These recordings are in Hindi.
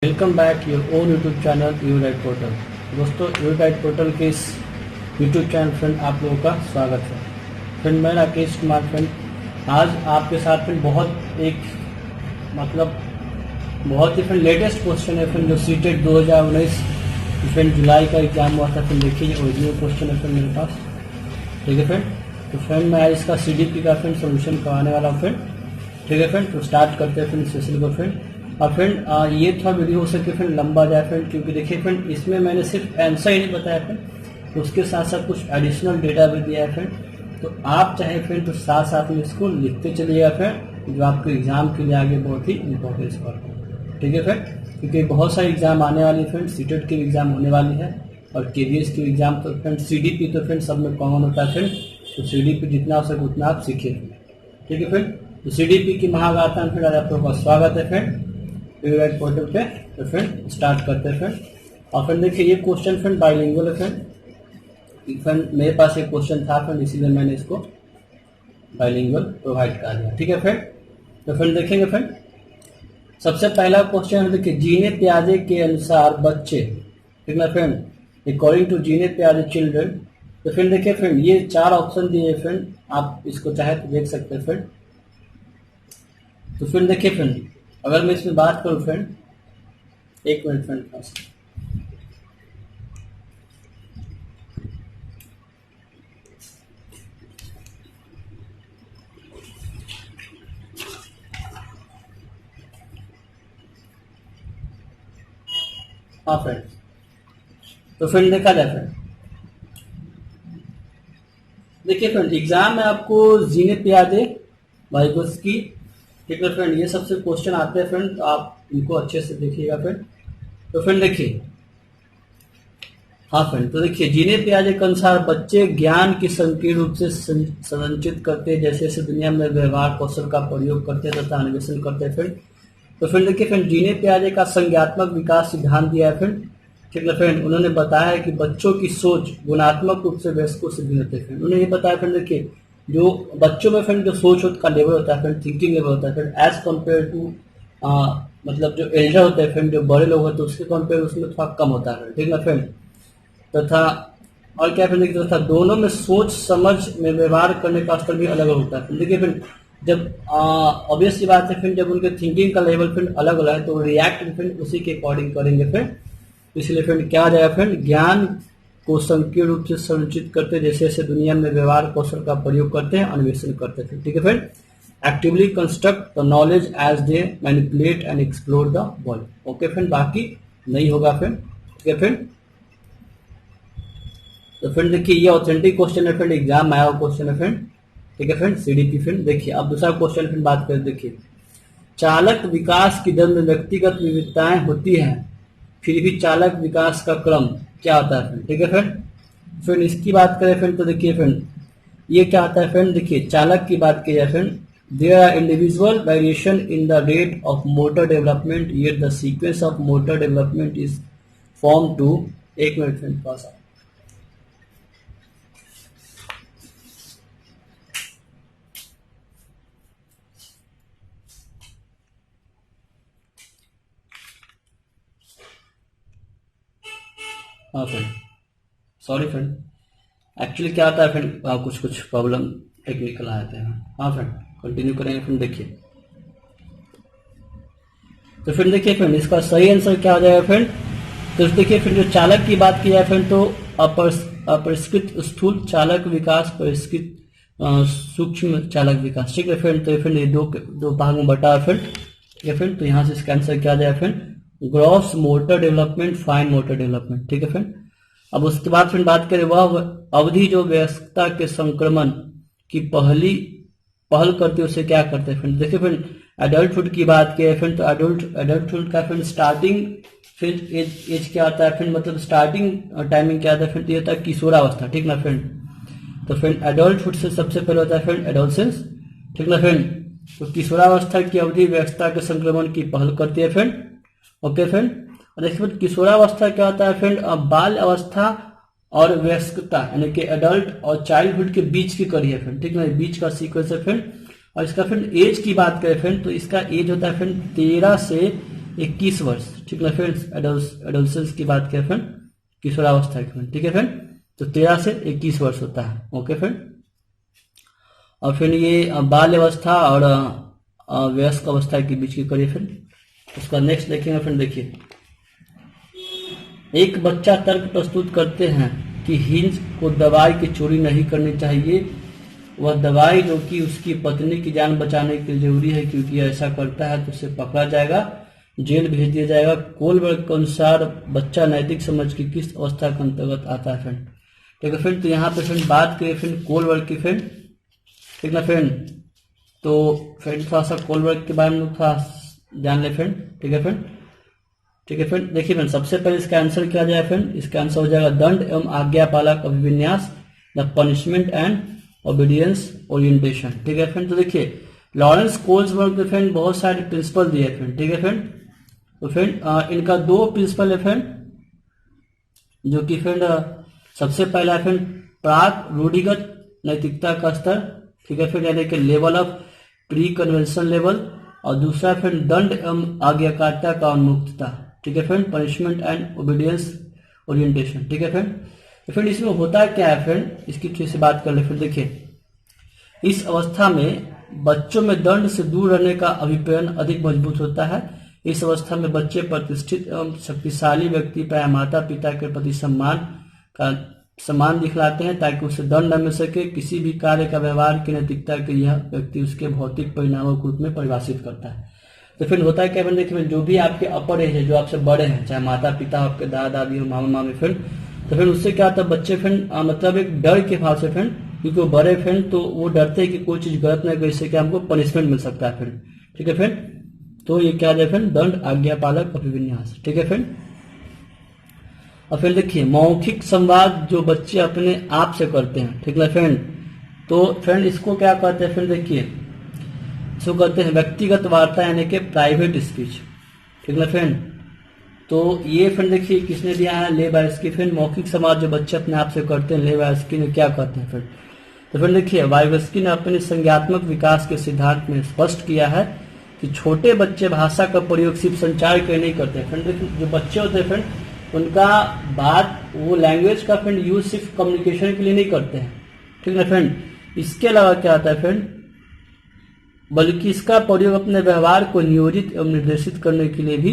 Welcome back your own YouTube channel you right portal. दोस्तों, यू राइट पोर्टल के इस यूट्यूब चैनल फ्रेंड आप लोगों का स्वागत है। फ्रेंड मैं राकेश कुमार फ्रेंड आज आपके साथ फ्रेंड बहुत ही फ्रेंड लेटेस्ट क्वेश्चन है फ्रेंड जो सीटेट 2019 फ्रेंड जुलाई का एग्जाम हुआ था। फ्रेंड देखिए ओरिजिनल क्वेश्चन है फ्रेंड मेरे पास, ठीक है फ्रेंड। तो फ्रेंड मैं आज इसका CDP का फ्रेंड सोल्यूशन करवाने वाला हूँ फ्रेंड, ठीक है फ्रेंड। तो स्टार्ट करते हैं फ्रेंड सेशन को फ्रेंड। और फ्रेंड ये थोड़ा वीडियो हो सके फ्रेंड लंबा जाए फ्रेंड, क्योंकि देखिए फ्रेंड इसमें मैंने सिर्फ आंसर ही नहीं बताया फ्रेंड, उसके साथ साथ कुछ एडिशनल डेटा भी दिया है फ्रेंड। तो आप चाहे फ्रेंड तो साथ साथ में इसको लिखते चलिएगा फ्रेंड, जो आपके एग्जाम के लिए आगे बहुत ही इंपॉर्टेंस पड़ता है, ठीक है फ्रेंड। क्योंकि बहुत सारे एग्जाम आने वाली है फ्रेंड, सीटेट की एग्जाम होने वाली है और KVS की एग्जाम। तो फ्रेंड CDP तो फ्रेंड सब में कॉमन होता है फ्रेंड, तो CDP जितना हो सके उतना आप सीखिए, ठीक है फ्रेंड। तो CDP की महागाथा में फ्रेंड आज आप लोगों का स्वागत है फ्रेंड राइट पोर्टल पे। तो फ्रेंड स्टार्ट करते हैं फ्रेंड। और फ्रेंड देखिए ये क्वेश्चन फ्रेंड बाइलिंगुअल है फ्रेंड मेरे पास एक क्वेश्चन था फ्रेंड, इसीलिए मैंने इसको बाइलिंगुअल प्रोवाइड कर दिया, ठीक है फ्रेंड। तो फ्रेंड देखेंगे फ्रेंड सबसे पहला क्वेश्चन देखिए जीने प्याजे के अनुसार बच्चे, ठीक है फ्रेंड, अकॉर्डिंग टू जीने प्याजे चिल्ड्रन। तो फ्रेंड देखिए फ्रेंड ये 4 ऑप्शन दिए फ्रेंड, आप इसको चाहे तो देख सकते हैं फ्रेंड। तो फ्रेंड देखिए फ्रेंड अगर मैं इसमें बात करूं फ्रेंड, एक मिनट फ्रेंड पास, हाँ फ्रेंड। तो फ्रेंड देखा जाए फ्रेंड, देखिए फ्रेंड एग्जाम में आपको जीने प्यादे वाइगोस की, ठीक है फ्रेंड, ये सबसे क्वेश्चन आते हैं फ्रेंड, तो आप इनको अच्छे से देखिएगा फ्रेंड। तो फ्रेंड देखिए, हाँ फ्रेंड, तो देखिए जीने प्याजे के अनुसार बच्चे ज्ञान की संकीर्ण रूप से संचित करते हैं, जैसे जैसे दुनिया में व्यवहार कौशल का प्रयोग करते हैं तथा अन्वेषण करते हैं फ्रेंड। तो फ्रेंड देखिए फ्रेंड जीने प्याजे का संज्ञात्मक विकास सिद्धांत दिया है फ्रेंड, ठीक है फ्रेंड। उन्होंने बताया है कि बच्चों की सोच गुणात्मक रूप से वयस्कों से भिन्न होती है फ्रेंड। उन्होंने ये बताया फ्रेंड देखिए जो बच्चों में फ्रेंड जो सोच का लेवल होता है फ्रेंड, थिंकिंग लेवल होता है फ्रेंड, एज कम्पेयर टू मतलब जो एल्डर होते हैं फ्रेंड, जो बड़े लोग होते हैं उसके कंपेयर उसमें थोड़ा कम होता है, ठीक है फ्रेंड। तथा और क्या फ्रेंड देखिए तथा दोनों में सोच समझ में व्यवहार करने का स्तर भी अलग अलग होता है। देखिए फ्रेंड जब ऑब्वियस सी बात है फ्रेंड, जब उनके थिंकिंग का लेवल फ्रेंड अलग अलग है तो रिएक्ट फ्रेंड उसी के अकॉर्डिंग करेंगे फ्रेंड। इसलिए फ्रेंड क्या आ जाएगा फ्रेंड, ज्ञान को संकीर्ण रूप से संचित करते हैं, जैसे जैसे दुनिया में व्यवहार कौशल का प्रयोग करते हैं, अन्वेषण करते हैं, ठीक है friend. Actively construct the knowledge as they manipulate and explore the world, okay friend, बाकी नहीं होगा फ्रेंड, ठीक है फ्रेंड। तो फ्रेंड देखिए ये ऑथेंटिक क्वेश्चन है फ्रेंड, एग्जाम में आया हुआ क्वेश्चन है फ्रेंड, ठीक है फ्रेंड CDP फ्रेंड। देखिए अब दूसरा क्वेश्चन फ्रेंड बात करें, देखिए चालक विकास की दर में व्यक्तिगत विविधताएं होती हैं, फिर भी चालक विकास का क्रम क्या होता है फ्रेंड, ठीक है फ्रेंड। फ्रेंड इसकी बात करें फ्रेंड तो देखिए फ्रेंड ये क्या आता है फ्रेंड, देखिए चालक की बात की जाए friend, there are individual variation in the rate of motor development yet the sequence of motor development is form to, एक मिनट फ्रेंड पास आ, हाँ फ्रेंड सॉरी फ्रेंड, एक्चुअली क्या आता है फ्रेंड कुछ कुछ प्रॉब्लम टेक्निकल आ जाते हैं। हाँ फ्रेंड कंटिन्यू करेंगे फ्रेंड। देखिए तो फ्रेंड देखिए फ्रेंड इसका सही आंसर क्या हो जाएगा फ्रेंड, तो देखिए फ्रेंड जो चालक की बात की जाए फ्रेंड तो अपरिष्कृत स्थूल चालक विकास, परिष्कृत सूक्ष्म चालक विकास, ठीक है फ्रेंड। तो फ्रेंड ये दो भाग में बटा है फ्रेंड, ठीक है फ्रेंड। तो यहाँ से इसका आंसर क्या आ जाएगा friend, gross motor development, fine motor development, ठीक है फ्रेंड। अब उसके बाद फिर बात करें वह अवधि जो वयस्कता के संक्रमण की पहल करते उसे क्या करते हैं फ्रेंड। देखिए फ्रेंड एडल्टहुड की बात की है फ्रेंड, तो एडल्टहुड का फ्रेंड स्टार्टिंग फिर एज क्या आता है फ्रेंड, मतलब स्टार्टिंग टाइमिंग क्या आता है फ्रेंड, ये होता है किशोरावस्था, ठीक ना फ्रेंड। तो फ्रेंड एडल्टहुड से सबसे पहले होता है फ्रेंड एडोलसेंस, ठीक ना फ्रेंड। तो किशोरावस्था की अवधि वयस्कता के संक्रमण की पहल करती है फ्रेंड, ओके फ्रेंड। और देखिए किशोरावस्था क्या होता है फ्रेंड, बाल अवस्था और वयस्कता यानी कि एडल्ट और चाइल्डहुड के बीच की कड़ी है फ्रेंड, ठीक है, बीच का सीक्वेंस है फ्रेंड। और इसका फ्रेंड एज की बात करें फ्रेंड तो इसका एज होता है फ्रेंड 13 से 21 वर्ष, ठीक ना फ्रेंड्स, एडोलसेंस की बात करें फ्रेंड, किशोरावस्था की फ्रेंड, ठीक है फ्रेंड। तो 13 से 21 वर्ष होता है, ओके फ्रेंड। और फिर ये बाल्य अवस्था और वयस्क अवस्था के बीच की करिए फ्रेंड। उसका नेक्स्ट देखेंगे फ्रेंड, देखिए एक बच्चा तर्क प्रस्तुत करते हैं कि हिंज को दवाई की चोरी नहीं करनी चाहिए। वह दवाई जो कि उसकी पत्नी की जान बचाने के लिए जरूरी है, क्योंकि ऐसा करता है तो उसे पकड़ा जाएगा, जेल भेज दिया जाएगा। कोलबर्ग के अनुसार बच्चा नैतिक समझ की किस अवस्था के अंतर्गत आता है फ्रेंड, ठीक है फ्रेंड। तो यहाँ पे फ्रेंड बात करिए फ्रेंड कोलबर्ग की फ्रेंड, ठीक ना फ्रेंड। तो फ्रेंड थोड़ा सा कोलबर्ग के बारे में थोड़ा जान ले फ्रेंड, ठीक है फ्रेंड, ठीक है फ्रेंड। देखिए फ्रेंड सबसे पहले इसका आंसर क्या जाए फ्रेंड, इसका आंसर हो जाएगा दंड एवं आज्ञापालक अभिविन्यास, the punishment and obedience orientation, ठीक है फ्रेंड। तो देखिए लॉरेंस कोल्सबर्ग के फ्रेंड बहुत सारे प्रिंसिपल दिए फ्रेंड, ठीक है फ्रेंड। तो फ्रेंड इनका 2 प्रिंसिपल है फ्रेंड, जो कि फ्रेंड सबसे पहला है फ्रेंड प्राक रूढ़िगत नैतिकता का स्तर, ठीक है फ्रेंड, यानी कि level of pre convention level. और दूसरा फ्रेंड दंड एवं आज्ञाकारिता का उन्मुक्तता, ठीक है friend, punishment and obedience orientation, ठीक है फ्रेंड। तो फ्रेंड इसमें होता क्या है फ्रेंड, इसकी ठीक से बात कर ले फ्रेंड। देखिए इस अवस्था में बच्चों में दंड से दूर रहने का अभिप्राय अधिक मजबूत होता है। इस अवस्था में बच्चे प्रतिष्ठित एवं शक्तिशाली व्यक्ति प्राय माता पिता के प्रति सम्मान दिखलाते हैं, ताकि उसे दंड न मिल सके। किसी भी कार्य का व्यवहार की नैतिकता के यह व्यक्ति उसके भौतिक परिणामों के रूप में परिभाषित करता है। तो फिर होता है क्या फ्रेंड, देखिए जो भी आपके अपर एज है, जो आपसे बड़े हैं, चाहे माता पिता, आपके दादा दादी, मामा मामी फ्रेंड, तो फिर उससे क्या होता है बच्चे फ्रेंड मतलब एक डर के भाव से फ्रेंड, क्योंकि वो बड़े फ्रेंड तो वो डरते हैं कि कोई चीज गलत नहीं करे, इससे क्या हमको पनिशमेंट मिल सकता है फ्रेंड, ठीक है फ्रेंड। तो ये क्या है फ्रेंड, दंड आज्ञापालक अभिविन्यास, ठीक है फ्रेंड। और फिर देखिए मौखिक संवाद जो बच्चे अपने आप से करते हैं, ठीक है फ्रेंड। तो फ्रेंड इसको क्या कहते हैं फ्रेंड, देखिए इसको कहते हैं व्यक्तिगत वार्ता, यानी कि प्राइवेट स्पीच, ठीक है फ्रेंड। तो ये फ्रेंड देखिए किसने दिया है, ले वायस्की फ्रेंड। मौखिक संवाद जो बच्चे अपने आप से करते हैं, ले वायस्की ने क्या कहते हैं फ्रेंड। तो फ्रेंड देखिए वायस्की ने अपने संज्ञात्मक विकास के सिद्धांत में स्पष्ट किया है कि छोटे बच्चे भाषा का प्रयोग सिर्फ संचार के नहीं करते फ्रेंड। देखिए जो बच्चे होते हैं फ्रेंड, उनका बात वो लैंग्वेज का फ्रेंड यूज सिर्फ कम्युनिकेशन के लिए नहीं करते हैं, ठीक है फ्रेंड। इसके अलावा क्या आता है फ्रेंड, बल्कि इसका प्रयोग अपने व्यवहार को नियोजित एवं निर्देशित करने के लिए भी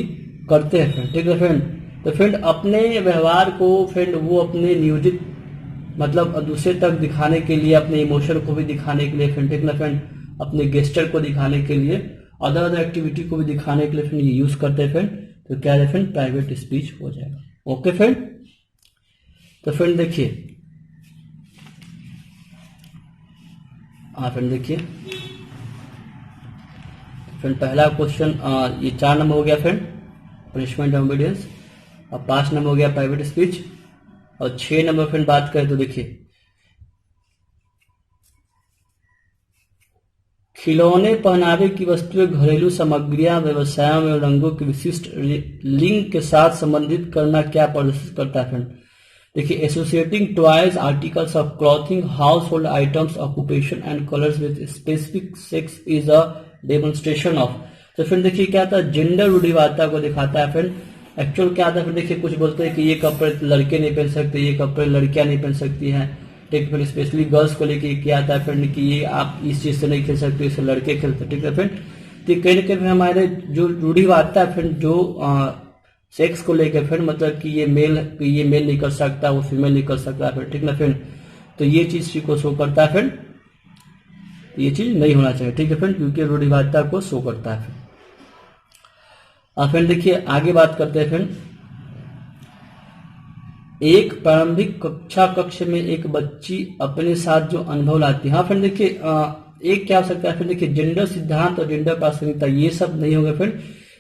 करते हैं फ्रेंड, ठीक है फ्रेंड। तो फ्रेंड अपने व्यवहार को फ्रेंड वो अपने नियोजित मतलब दूसरे तक दिखाने के लिए, अपने इमोशन को भी दिखाने के लिए फ्रेंड, ठीक है फ्रेंड, अपने गेस्चर को दिखाने के लिए, अदर एक्टिविटी को भी दिखाने के लिए फ्रेंड ये यूज करते हैं फ्रेंड। तो क्या है फ्रेंड, प्राइवेट स्पीच हो जाएगा, ओके फ्रेंड। तो फ्रेंड देखिए फ्रेंड देखिए फ्रेंड पहला क्वेश्चन ये 4 नंबर हो गया फ्रेंड, पनिशमेंट एंड ओबीडियंस। और 5 नंबर हो गया प्राइवेट स्पीच। और 6 नंबर फ्रेंड बात करें तो देखिए खिलौने, पहनावे की वस्तुएं, घरेलू सामग्रियां, व्यवसायों में रंगों के विशिष्ट लिंग के साथ संबंधित करना क्या प्रदर्शित करता है फ्रेंड। देखिए associating toys, articles of clothing, house hold items, occupation and colours with specific sex is a demonstration of. तो फ्रेंड देखिए क्या आता है, जेंडर रूढ़िवादिता को दिखाता है फ्रेंड। एक्चुअल क्या आता है फ्रेंड, देखिए कुछ बोलते हैं कि ये कपड़े लड़के नहीं पहन सकते, ये कपड़े लड़कियां नहीं पहन सकती हैं, ठीक है। स्पेशली गर्ल्स को लेके क्या आता है फ्रेंड कि ये आप इस चीज से नहीं खेल सकते, इसे लड़के खेलते, ठीक है फ्रेंड। तो कहीं ना कहीं हमारे जो रूढ़िवादिता है फ्रेंड, जो सेक्स को लेकर फ्रेंड, मतलब कि ये मेल नहीं कर सकता, वो फीमेल नहीं कर सकता फ्रेंड, ठीक है फ्रेंड। तो ये चीज को शो करता है फ्रेंड, ये चीज नहीं होना चाहिए, ठीक है फ्रेंड, क्योंकि रूढ़िवादिता को शो करता है फ्रेंड। देखिए आगे बात करते हैं फ्रेंड, एक प्रारंभिक कक्ष में एक बच्ची अपने साथ जो अनुभव लाती है। हाँ फ्रेंड देखिए एक क्या हो सकता है फ्रेंड, देखिए जेंडर सिद्धांत और जेंडर प्रासंगिकता ये सब नहीं होगा फ्रेंड।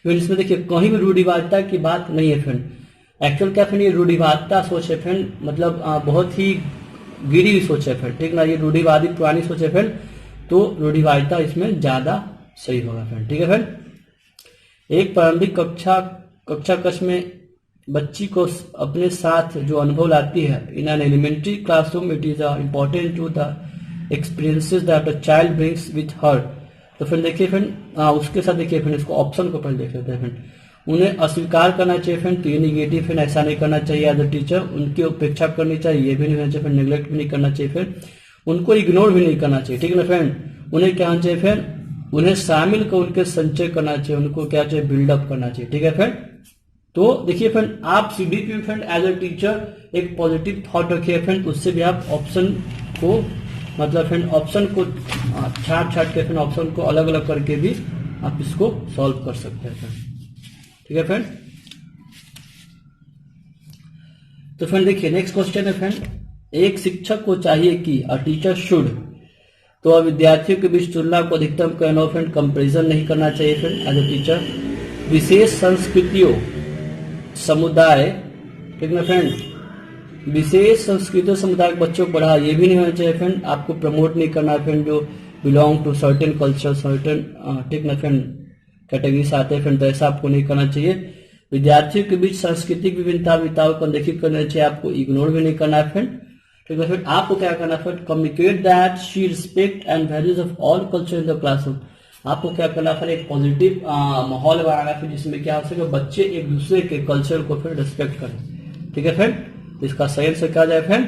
इसमें देखिए कहीं भी रूढ़िवादिता की बात नहीं है फ्रेंड। एक्चुअल क्या फ्रेंड, ये रूढ़िवादिता सोच है फ्रेंड, मतलब बहुत ही गिरी हुई सोच है फ्रेंड, ठीक ना। ये रूढ़िवादी पुरानी सोच है फ्रेंड, तो रूढ़िवादिता इसमें ज्यादा सही होगा फ्रेंड, ठीक है फ्रेंड। एक प्रारंभिक कक्ष में बच्ची को अपने साथ जो अनुभव लाती है, in an elementary classroom it is important to the experiences that a child brings with her. तो फिर देखिए फ्रेंड उसके साथ देखिए फ्रेंड, इसको ऑप्शन को पहले देख लेते हैं फ्रेंड। उन्हें अस्वीकार करना चाहिए फ्रेंड, तो ये निगेटिव फ्रेंड, ऐसा नहीं करना चाहिए एज अ टीचर। उनकी उपेक्षा करनी चाहिए, ये भी नहीं होना चाहिए फ्रेंड, नेग्लेक्ट भी नहीं करना चाहिए फ्रेंड, उनको इग्नोर भी नहीं करना चाहिए, ठीक है ना फ्रेंड। उन्हें क्या होना चाहिए फ्रेंड, उन्हें शामिल कर उनके संचय करना चाहिए, उनको क्या चाहिए, बिल्डअप करना चाहिए, ठीक है फ्रेंड। तो देखिए फ्रेंड, आप सीडीपी में फ्रेंड एज अ टीचर एक पॉजिटिव थॉट रखिए फ्रेंड, उससे भी आप ऑप्शन को मतलब फ्रेंड ऑप्शन को छाट के फ्रेंड ऑप्शन को अलग अलग करके भी आप इसको सॉल्व कर सकते हैं फ्रेंड, ठीक है फ्रेंड। तो फ्रेंड देखिए नेक्स्ट क्वेश्चन है फ्रेंड, एक शिक्षक को चाहिए कि अ टीचर शुड, तो विद्यार्थियों के बीच तुलना को अधिकतम करना फ्रेंड, कंपेरिजन नहीं करना चाहिए फ्रेंड एज अ टीचर। विशेष संस्कृतियों समुदाय, ठीक है फ्रेंड, विशेष संस्कृति समुदाय के बच्चों को पढ़ा, ये भी नहीं होना चाहिए फ्रेंड, आपको प्रमोट नहीं करना फ्रेंड जो belong to certain culture certain, ठीक ना फ्रेंड, कैटेगरी से आते हैं फ्रेंड, तो ऐसा आपको नहीं करना चाहिए। विद्यार्थियों के बीच सांस्कृतिक विभिन्नताओं को अनदेखी करना चाहिए, आपको इग्नोर भी नहीं करना है फ्रेंड, ठीक है फ्रेंड। आपको क्या करना है friend, communicate that she respect and values of all culture in the classroom, आपको क्या करना है, एक पॉजिटिव माहौल बनाना है जिसमें क्या हो सके बच्चे एक दूसरे के कल्चर को फिर रिस्पेक्ट करें, ठीक है फ्रेंड। इसका सही आंसर क्या जाए friend,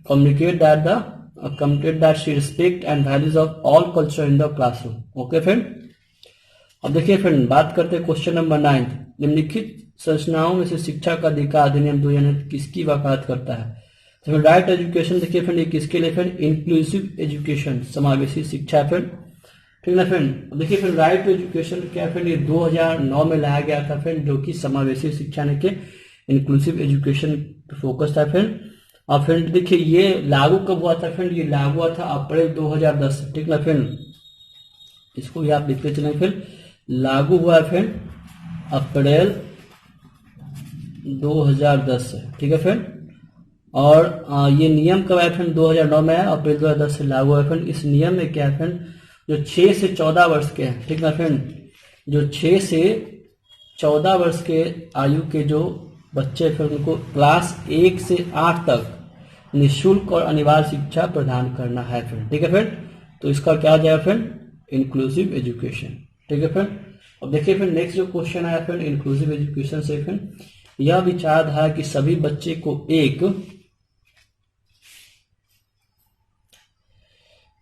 communicate that she respect and values of all culture in the classroom, okay friend. अब देखिए फ्रेंड बात करते हैं क्वेश्चन नंबर 9, निम्नलिखित संरचनाओं में से शिक्षा का अधिकार अधिनियम 2000 किसकी वकालत करता है। तो राइट एजुकेशन देखिए फ्रेंड, ये किसके लिए फ्रेंड, इंक्लूसिव एजुकेशन, समावेशी शिक्षा फ्रेंड, ठीक ना फ्रेंड। देखिए फ्रेंड राइट टू एजुकेशन क्या फ्रेंड, ये 2009 में लाया गया था फ्रेंड, जो कि समावेशी शिक्षा ने के इंक्लूसिव एजुकेशन पे फोकस था फ्रेंड। और फ्रेंड देखिए ये लागू कब हुआ था फ्रेंड, ये लागू हुआ था अप्रैल 2010, ठीक ना फ्रेंड, इसको भी आप लिखते चलें फ्रेंड, लागू हुआ है फ्रेंड अप्रैल 2010 से, ठीक है फ्रेंड। और ये नियम कब आया फ्रेंड, 2009 में आया, अप्रैल 2010 से लागू है फ्रेंड। इस नियम में क्या है फ्रेंड, जो 6 से 14 वर्ष के हैं, ठीक ना फ्रेंड, जो 6 से 14 वर्ष के आयु के जो बच्चे फिर उनको क्लास 1 से 8 तक निःशुल्क और अनिवार्य शिक्षा प्रदान करना है फ्रेंड, ठीक है फ्रेंड। तो इसका क्या जाएगा फ्रेंड, इंक्लूसिव एजुकेशन, ठीक है फ्रेंड। अब देखिए फ्रेंड नेक्स्ट जो क्वेश्चन आया फ्रेंड इंक्लूसिव एजुकेशन से फ्रेंड, यह विचारधारा कि सभी बच्चे को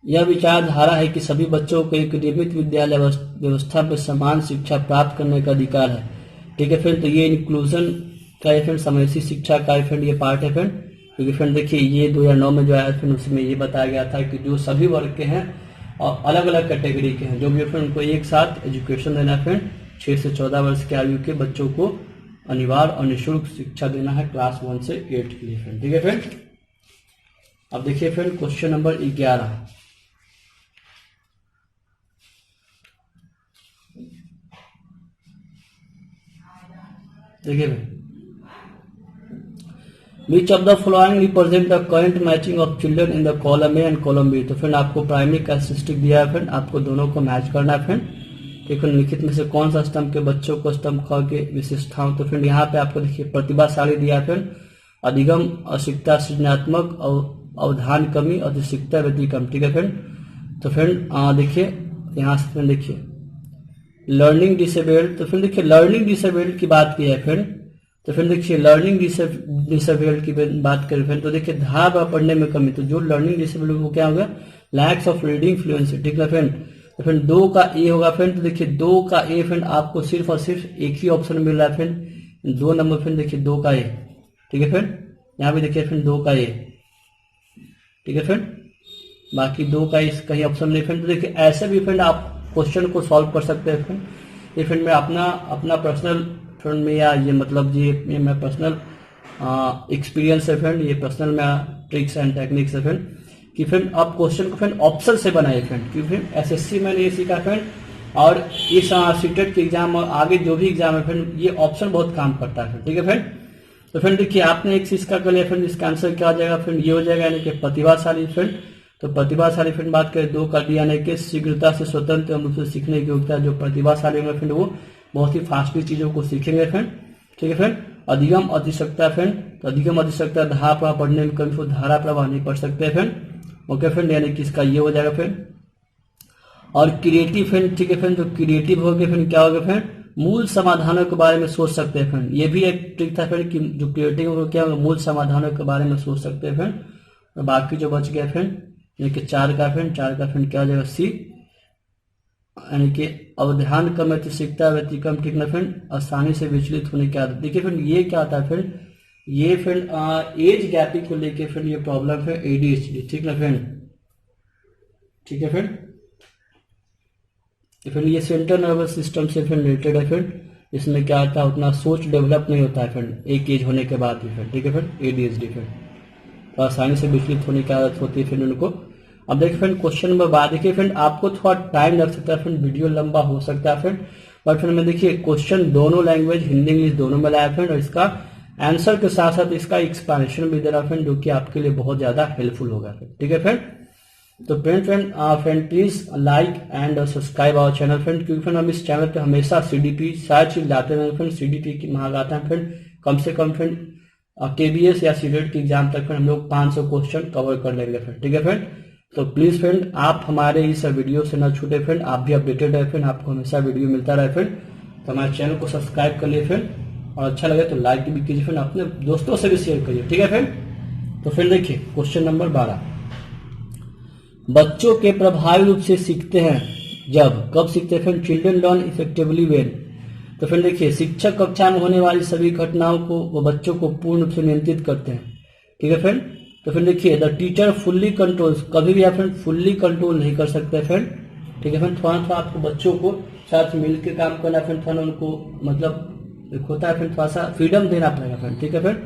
यह विचारधारा है कि सभी बच्चों को एक नियमित विद्यालय व्यवस्था में समान शिक्षा प्राप्त करने का अधिकार है, ठीक है फ्रेंड। तो ये इंक्लूजन का है फ्रेंड, समावेशी शिक्षा का है फ्रेंड, ये पार्ट है फ्रेंड। क्योंकि फ्रेंड देखिए ये 2009 में जो आया फ्रेंड उसमें ये बताया गया था कि जो सभी वर्ग के हैं और अलग अलग कैटेगरी के हैं जो भी फ्रेंड उनको एक साथ एजुकेशन देना है फ्रेंड, 6 से 14 वर्ष के आयु के बच्चों को अनिवार्य और निःशुल्क शिक्षा देना है क्लास 1 से 8 के लिए फ्रेंड, ठीक है फ्रेंड। अब देखिए फ्रेंड क्वेश्चन नंबर 11, देखिए which of the following represent the current matching of children in the column A and column B. तो फ्रेंड आपको प्राइमरी कैरेक्टरिस्टिक दिया है फ्रेंड, आपको दोनों को मैच करना है फ्रेंड, ठीक है। निम्नलिखित में से कौन सा स्तंभ के बच्चों को स्तंभ ख के विशेषताओं, तो फ्रेंड यहाँ पे आपको देखिए प्रतिभाशाली दिया है फ्रेंड, अधिगम अशिक्षता सृजनात्मक अवधान कमी अतिशिक्षता व्यतिक्रम, ठीक है फ्रेंड। तो फ्रेंड देखिए यहाँ से फ्रेंड देखिए लर्निंग डिसेबल्ड, तो फ्रेंड देखिए लर्निंग डिसेबल्ड की बात की है फ्रेंड, तो फिर देखिए लर्निंग डिसेबल्ड की बात करें फ्रेंड, तो देखिए धारा पढ़ने में कमी, तो जो लर्निंग डिसेबल्ड वो क्या होगा, लैक्स ऑफ रीडिंग फ्लुएंसी, ठीक है फ्रेंड। तो फ्रेंड 2 का ए होगा फ्रेंड, तो देखिए 2 का ए फ्रेंड आपको सिर्फ और सिर्फ एक ही ऑप्शन मिल रहा है फ्रेंड, 2 नंबर फ्रेंड देखिए 2 का ए, ठीक है फ्रेंड। यहाँ भी देखिए फ्रेंड 2 का ए, ठीक है फ्रेंड, बाकी 2 का कहीं ऑप्शन नहीं फ्रेंड। तो देखिए ऐसे भी फ्रेंड आप क्वेश्चन को सॉल्व कर सकते हैं फ्रेंड। ये फ्रेंड मैं अपना पर्सनल फ्रेंड में या ये मतलब ये मैं पर्सनल एक्सपीरियंस है फ्रेंड, ये पर्सनल में ट्रिक्स एंड टेक्निक्स है फ्रेंड कि फ्रेंड आप क्वेश्चन को फ्रेंड ऑप्शन से बनाए फ्रेंड, क्योंकि फ्रेंड एसएससी मैंने ये सीखा फ्रेंड, और इस सीटेट के एग्जाम और आगे जो भी एग्जाम है फ्रेंड ये ऑप्शन बहुत काम करता है, ठीक है फ्रेंड। तो फ्रेंड देखिए आपने एक चीज का कर लिया फ्रेंड, इसका आंसर क्या हो जाएगा फ्रेंड, ये हो जाएगा यानी कि प्रतिभाशाली फ्रेंड। तो प्रतिभाशाली फ्रेंड बात करें 2 का डी यानी कि शीघ्रता से स्वतंत्र रूप से सीखने की योग्यता, जो प्रतिभाशाली होंगे फ्रेंड वो बहुत ही फास्टली चीजों को सीखेंगे फ्रेंड, ठीक है फ्रेंड। अधिगम अधिशक्ता फ्रेंड, तो अधिगम अधिशक्ता धारा प्रवाह पढ़ने में कभी धारा प्रवाह नहीं पढ़ सकते फ्रेंड, ओके फ्रेंड, यानी कि इसका ये हो जाएगा फ्रेंड। और क्रिएटिव फ्रेंड, ठीक है फ्रेंड, तो क्रिएटिव हो गए फ्रेंड क्या हो गया फ्रेंड, मूल समाधानों के बारे में सोच सकते हैं फ्रेंड। ये भी एक ट्रिक था फ्रेंड कि जो क्रिएटिव को क्या होगा, मूल समाधानों के बारे में सोच सकते हैं फ्रेंड। और बाकी जो बच गया फ्रेंड यानी कि 4 का फ्रेंड क्या हो जाएगा सी, यानी कि अवधान कम अतिशिकता व्यतिक्रम, ठीक ना फ्रेंड, आसानी से विचलित होने की आदत। देखिए फ्रेंड ये क्या आता है फ्रेंड, ये फ्रेंड एज गैपिंग को लेके फ्रेंड ये प्रॉब्लम है ADHD, ठीक ना फ्रेंड, ठीक है फ्रेंड। फ्रेंड ये सेंट्रल नर्वस सिस्टम से फ्रेंड रिलेटेड है फ्रेंड। इसमें क्या आता है, उतना सोच डेवलप नहीं होता है फ्रेंड एक एज होने के बाद भी फ्रेंड, ठीक है फ्रेंड, ADHD फ्रेंड, तो आसानी से विचलित होने की आदत होती है फ्रेंड उनको। अब देखिए फ्रेंड क्वेश्चन नंबर 12 देखिए फ्रेंड, आपको थोड़ा टाइम लग सकता है फ्रेंड, वीडियो लंबा हो सकता है फ्रेंड, बट फ्रेंड में देखिए क्वेश्चन दोनों लैंग्वेज हिंदी इंग्लिश दोनों में लाया फ्रेंड, और इसका आंसर के साथ साथ इसका एक्सप्लेनेशन भी दे रहा फ्रेंड, जो कि आपके लिए बहुत ज्यादा हेल्पफुल होगा फ्रेंड, ठीक है फ्रेंड। तो friend please like and subscribe our channel friend, क्योंकि फ्रेंड हम इस चैनल पे हमेशा CDP सारी चीज लाते हैं फ्रेंड, CDP की महागाता है फ्रेंड, कम से कम फ्रेंड KBS या CDET की एग्जाम तक फ्रेंड हम लोग 500 क्वेश्चन कवर कर लेंगे फ्रेंड, ठीक है फ्रेंड। तो प्लीज फ्रेंड आप हमारे इस वीडियो से न छूटे फ्रेंड, आप भी अपडेटेड है फ्रेंड, आपको हमेशा वीडियो मिलता रहे फ्रेंड। तो हमारे चैनल को सब्सक्राइब कर लिए फ्रेंड, और अच्छा लगे तो लाइक भी कीजिए फ्रेंड, अपने दोस्तों से भी शेयर करिए, ठीक है फ्रेंड। तो फिर देखिए क्वेश्चन नंबर 12, बच्चों के प्रभावी रूप से सीखते हैं कब सीखते हैं friend, children learn effectively when. तो फिर देखिए शिक्षक कक्षा में होने वाली सभी घटनाओं को वो बच्चों को पूर्ण रूप से नियंत्रित करते हैं, ठीक है फ्रेंड। तो फिर देखिए द टीचर फुल्ली कंट्रोल, कभी भी आप फ्रेंड फुल्ली कंट्रोल नहीं कर सकते फ्रेंड, ठीक है फ्रेंड, थोड़ा आपको बच्चों को साथ मिलकर काम करना फ्रेंड, थोड़ा उनको मतलब एक होता है फ्रेंड, थोड़ा सा फ्रीडम देना पड़ेगा फ्रेंड, ठीक है फ्रेंड।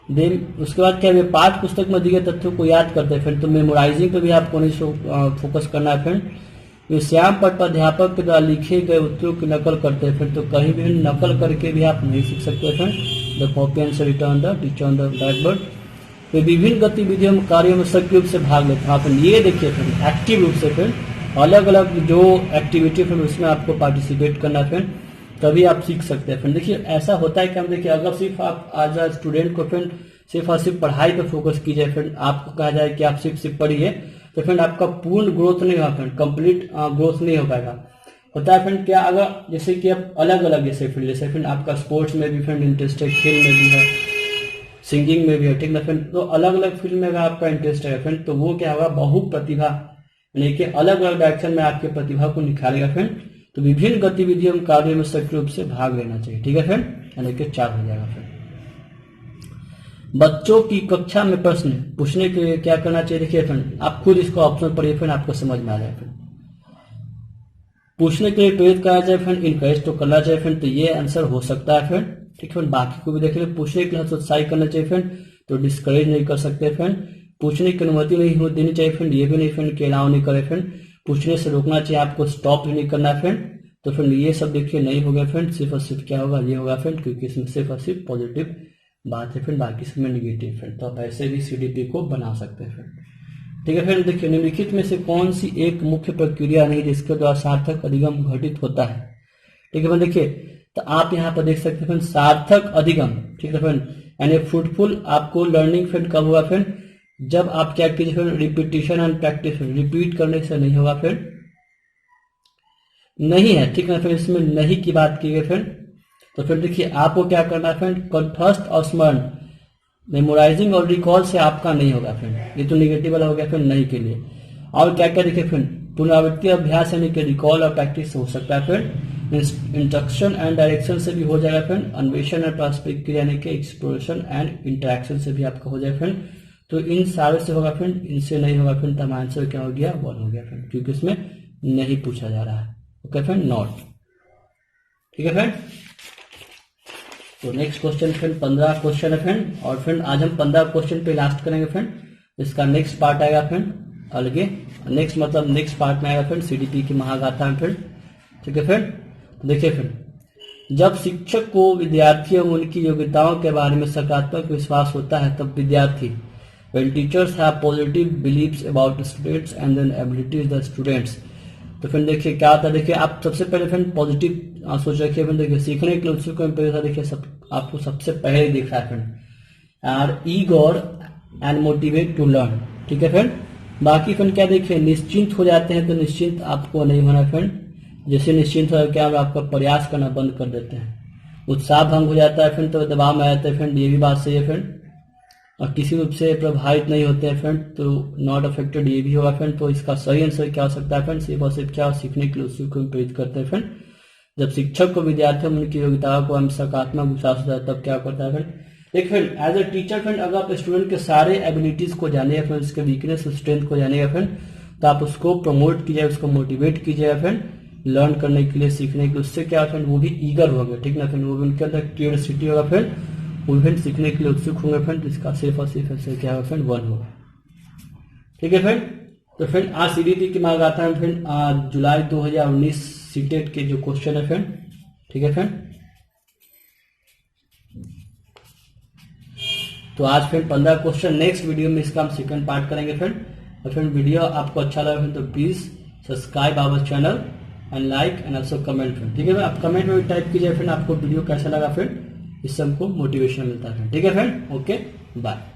देन उसके बाद क्या है, पाठ्य पुस्तक में दिए गए तथ्यों को याद करते हैं फ्रेंड, तो मेमोराइजिंग पे भी आपको नहीं फोकस करना है फ्रेंड। ये श्याम पट पर अध्यापक के द्वारा लिखे गए उत्तरों की नकल करते हैं फ्रेंड, तो कहीं भी नकल करके भी आप नहीं सीख सकते friend. The copy and return the teacher on the blackboard. तो विभिन्न गतिविधियों में कार्यों में सक्रिय रूप से भाग लेते हैं फ्रेंड, ये देखिए फ्रेंड एक्टिव रूप से फ्रेंड, अलग अलग जो एक्टिविटी फ्रेंड उसमें आपको पार्टिसिपेट करना है फ्रेंड, तभी आप सीख सकते हैं फ्रेंड। देखिए ऐसा होता है कि हम देखिए अगर सिर्फ आप आज स्टूडेंट को फ्रेंड सिर्फ और सिर्फ पढ़ाई पे फोकस कीजिए फ्रेंड, आपको कहा जाए कि आप सिर्फ पढ़िए, तो फ्रेंड आपका पूर्ण ग्रोथ नहीं होगा फ्रेंड, कंप्लीट ग्रोथ नहीं हो पाएगा। होता है फ्रेंड क्या, अगर जैसे कि आप अलग अलग जैसे फ्रेंड आपका स्पोर्ट्स में भी फ्रेंड इंटरेस्ट है, खेल में भी है, सिंगिंग में भी है, ठीक ना फ्रेंड, तो अलग अलग फील्ड में अगर आपका इंटरेस्ट है फ्रेंड, तो वो क्या होगा, बहु प्रतिभा यानी कि अलग अलग डायरेक्शन में आपके प्रतिभा को निखारेगा फ्रेंड। तो विभिन्न गतिविधियों में कार्यों में सक्रिय रूप से भाग लेना चाहिए, ठीक है फ्रेंड, यानी कि 4 हो जाएगा फ्रेंड। बच्चों की कक्षा में प्रश्न पूछने के लिए क्या करना चाहिए, देखिए फ्रेंड आप खुद इसको ऑप्शन पढ़िए फ्रेंड, आपको समझ में आ जाए फ्रेंड। पूछने के लिए प्रेरित करना चाहिए फ्रेंड, इनकरेज तो करना चाहिए फ्रेंड, तो ये आंसर हो सकता है फ्रेंड, ठीक है फ्रेंड। बाकी को भी देख लें, पूछने के लिए उत्साहित करना चाहिए फ्रेंड, तो डिस्करेज नहीं कर सकते फ्रेंड। पूछने की अनुमति नहीं देनी चाहिए फ्रेंड, ये भी नहीं फ्रेंड कि अलाउ नहीं करे फ्रेंड। पूछने से रोकना चाहिए, आपको स्टॉप भी नहीं करना है फ्रेंड। तो फ्रेंड ये सब देखिए नहीं हो गया फ्रेंड, सिर्फ और सिर्फ क्या होगा, ये होगा फ्रेंड, क्योंकि इसमें सिर्फ और सिर्फ पॉजिटिव बात है फ्रेंड, बाकी इसमें निगेटिव फ्रेंड। तो आप ऐसे भी CDP को बना सकते हैं फ्रेंड, ठीक है फ्रेंड। देखिए निम्नलिखित में से कौन सी एक मुख्य प्रक्रिया नहीं जिसके द्वारा सार्थक अधिगम घटित होता है, ठीक है फ्रेंड। देखिए तो आप यहाँ पर देख सकते हैं फ्रेंड सार्थक अधिगम, ठीक है फ्रेंड, यानी फ्रूटफुल आपको लर्निंग फ्रेंड कब होगा फ्रेंड, जब आप क्या कीजिए friend, repetition and practice, repeat करने से नहीं होगा फ्रेंड, नहीं है, ठीक है फ्रेंड, इसमें नहीं की बात की गई फ्रेंड। तो फिर देखिए आपको क्या करना है फ्रेंड, कंठस्थ और स्मरण, मेमोराइजिंग और रिकॉल से आपका नहीं होगा फ्रेंड, ये तो निगेटिव वाला हो गया फ्रेंड नहीं के लिए। और क्या क्या देखिए फ्रेंड, पुनरावृत्ति अभ्यास यानी कि रिकॉल और प्रैक्टिस हो सकता है फ्रेंड, इंस्ट्रक्शन एंड डायरेक्शन से भी हो जाएगा फ्रेंड, अन्वेषण एंड प्रास्पेक्टिव यानी कि एक्सप्लोरेशन एंड इंटरेक्शन से भी आपका हो जाएगा फ्रेंड। तो इन सारे से होगा फ्रेंड, इनसे नहीं होगा फ्रेंड, तब आंसर क्या हो गया, 1 हो गया फ्रेंड, क्योंकि इसमें नहीं पूछा जा रहा है, ओके फ्रेंड, नॉट, ठीक है फ्रेंड। तो नेक्स्ट क्वेश्चन फ्रेंड 15 क्वेश्चन है फ्रेंड, और फ्रेंड आज हम 15 क्वेश्चन पे लास्ट करेंगे फ्रेंड, इसका नेक्स्ट पार्ट आएगा फ्रेंड अलगे, नेक्स्ट मतलब नेक्स्ट पार्ट में आएगा फ्रेंड CDP की महागाथा है फ्रेंड, ठीक है फ्रेंड। देखिए फ्रेंड जब शिक्षक को विद्यार्थियों में उनकी योग्यताओं के बारे में सकारात्मक विश्वास होता है, तब विद्यार्थी when teachers have positive beliefs about the students and then abilities the students, तो फिर देखिए क्या आता है, देखिए आप सबसे पहले फ्रेंड पॉजिटिव सोच रखिए फ्रेंड, देखिए सीखने के लिए उत्सुक देखिए आपको सबसे पहले दिख रहा है friend, are eager and motivate to learn, ठीक है फ्रेंड। बाकी फ्रेंड क्या देखिए निश्चिंत हो जाते हैं, तो निश्चिंत आपको नहीं होना फ्रेंड, जैसे निश्चिंत हो क्या आपका प्रयास करना बंद कर देते हैं, उत्साह भंग हो जाता है फ्रेंड, तो दबाव में आ जाता है फ्रेंड, ये भी बात सही है फ्रेंड। और किसी रूप से प्रभावित नहीं होते हैं फ्रेंड, तो नॉट अफेक्टेड ये भी होगा फ्रेंड। तो इसका सही आंसर क्या हो सकता है फ्रेंड, सिर्फ और सिर्फ क्या सीखने के लिए उत्सुक को प्रेरित करते हैं फ्रेंड। जब शिक्षक को विद्यार्थियों में उनकी योग्यताओं को हम सकारात्मक विश्वास होता है तब क्या करता है फ्रेंड। एक friend as a teacher friend, अगर आप स्टूडेंट के सारे एबिलिटीज को जानिए फ्रेंड, उसके वीकनेस और स्ट्रेंथ को जानिएगा फ्रेंड, तो आप उसको प्रमोट कीजिए, उसको मोटिवेट कीजिएगा फ्रेंड लर्न करने के लिए, सीखने के लिए। उससे क्या फ्रेंड, वो भी ईगर होंगे, ठीक ना फ्रेंड, वो भी उनके अंदर क्यूरियोसिटी होगा फ्रेंड, वो भी फ्रेंड सीखने के लिए उत्सुक होंगे फ्रेंड। इसका सिर्फ और सिर्फ ऐसे क्या होगा फ्रेंड, 1 होगा। ठीक है फ्रेंड। तो फ्रेंड आज सीडीपी की मांग आता है फ्रेंड, आज जुलाई 2019 सीटेट के जो क्वेश्चन है फ्रेंड। ठीक है फ्रेंड। तो आज फ्रेंड 15 क्वेश्चन, नेक्स्ट वीडियो में इसका हम सेकंड पार्ट करेंगे फ्रेंड। और फ्रेंड वीडियो आपको अच्छा लगा फ्रेंड तो please subscribe our channel and like and also comment friend. ठीक है फ्रेंड, आप कमेंट में भी टाइप कीजिए फ्रेंड आपको वीडियो कैसा लगा फ्रेंड, इससे हमको मोटिवेशन मिलता है फ्रेंड। ठीक है फ्रेंड, ओके बाय।